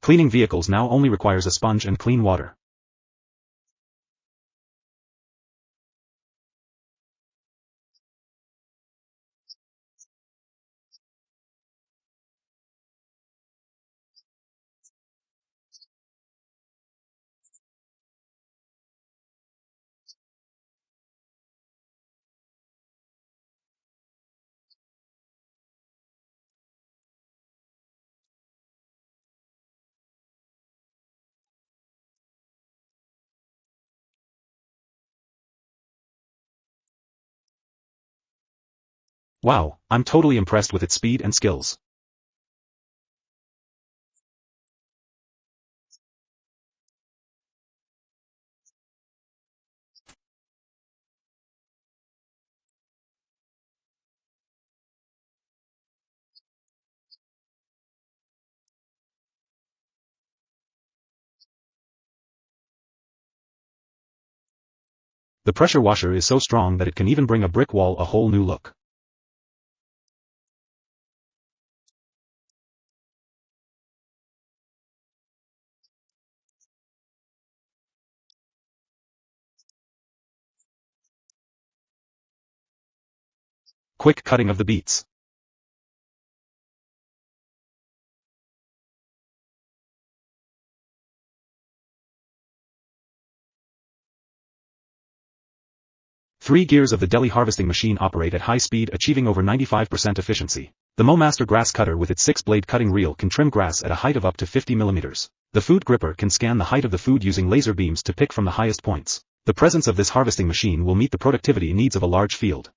Cleaning vehicles now only requires a sponge and clean water. Wow, I'm totally impressed with its speed and skills. The pressure washer is so strong that it can even bring a brick wall a whole new look. Quick cutting of the beets. Three gears of the deli harvesting machine operate at high speed, achieving over 95% efficiency. The MoMaster grass cutter with its 6-blade cutting reel can trim grass at a height of up to 50 mm. The food gripper can scan the height of the food using laser beams to pick from the highest points. The presence of this harvesting machine will meet the productivity needs of a large field.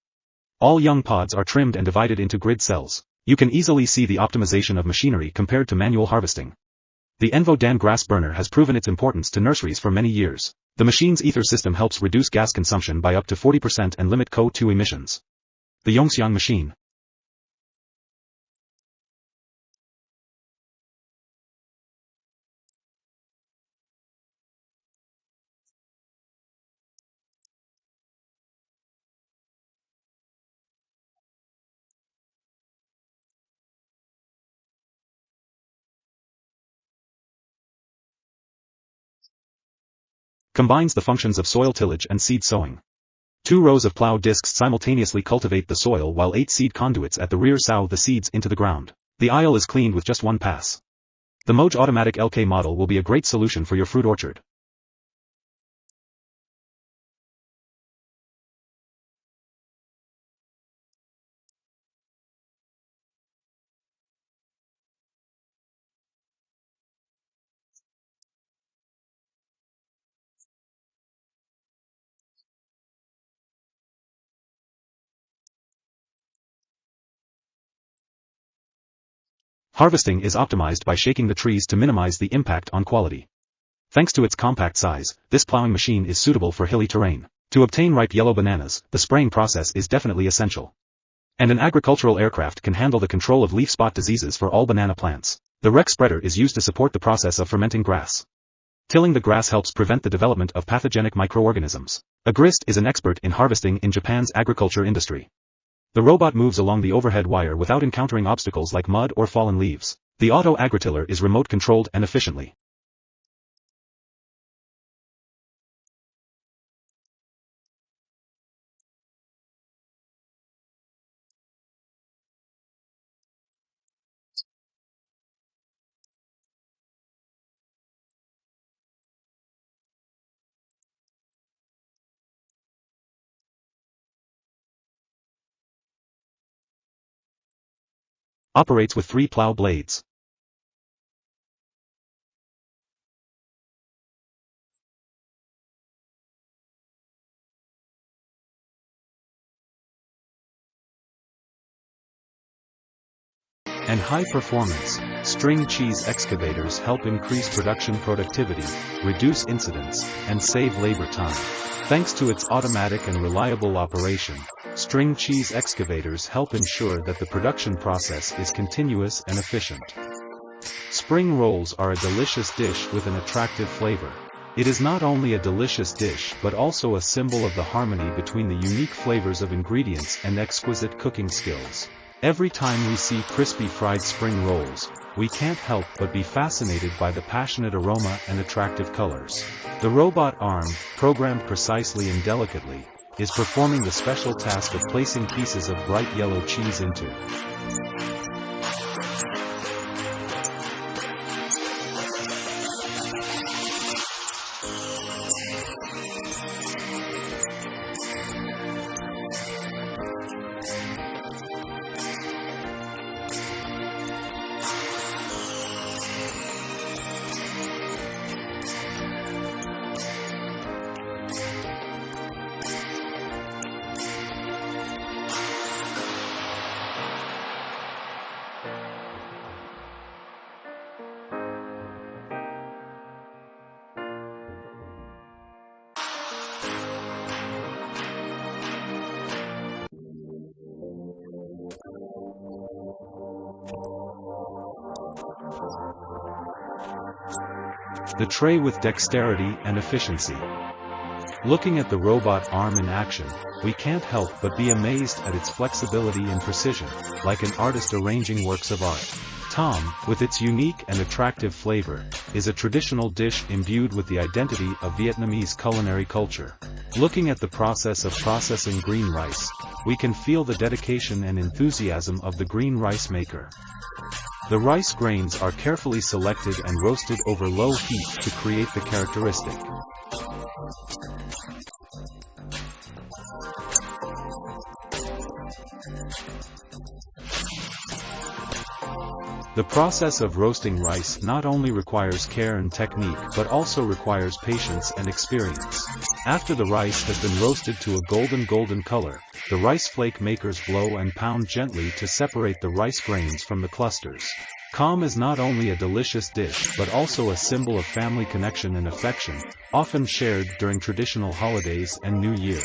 All young pods are trimmed and divided into grid cells. You can easily see the optimization of machinery compared to manual harvesting. The Envo Dan grass burner has proven its importance to nurseries for many years. The machine's ether system helps reduce gas consumption by up to 40% and limit CO2 emissions. The Yongxiang machine. Combines the functions of soil tillage and seed sowing. 2 rows of plow discs simultaneously cultivate the soil while 8 seed conduits at the rear sow the seeds into the ground. The aisle is cleaned with just one pass. The Moj automatic LK model will be a great solution for your fruit orchard. Harvesting is optimized by shaking the trees to minimize the impact on quality. Thanks to its compact size, this plowing machine is suitable for hilly terrain. To obtain ripe yellow bananas, the spraying process is definitely essential. And an agricultural aircraft can handle the control of leaf spot diseases for all banana plants. The Rex spreader is used to support the process of fermenting grass. Tilling the grass helps prevent the development of pathogenic microorganisms. Agrist is an expert in harvesting in Japan's agriculture industry. The robot moves along the overhead wire without encountering obstacles like mud or fallen leaves. The auto agritiller is remote controlled and efficiently. Operates with 3 plow blades. And high-performance, string cheese excavators help increase production productivity, reduce incidents, and save labor time. Thanks to its automatic and reliable operation, string cheese excavators help ensure that the production process is continuous and efficient. Spring rolls are a delicious dish with an attractive flavor. It is not only a delicious dish but also a symbol of the harmony between the unique flavors of ingredients and exquisite cooking skills. Every time we see crispy fried spring rolls, we can't help but be fascinated by the passionate aroma and attractive colors. The robot arm, programmed precisely and delicately, is performing the special task of placing pieces of bright yellow cheese into the tray with dexterity and efficiency. Looking at the robot arm in action, we can't help but be amazed at its flexibility and precision, like an artist arranging works of art. Tom, with its unique and attractive flavor, is a traditional dish imbued with the identity of Vietnamese culinary culture. Looking at the process of processing green rice, we can feel the dedication and enthusiasm of the green rice maker. The rice grains are carefully selected and roasted over low heat to create the characteristic The process of roasting rice not only requires care and technique but also requires patience and experience. After the rice has been roasted to a golden color, the rice flake makers blow and pound gently to separate the rice grains from the clusters. Kham is not only a delicious dish but also a symbol of family connection and affection, often shared during traditional holidays and New Year.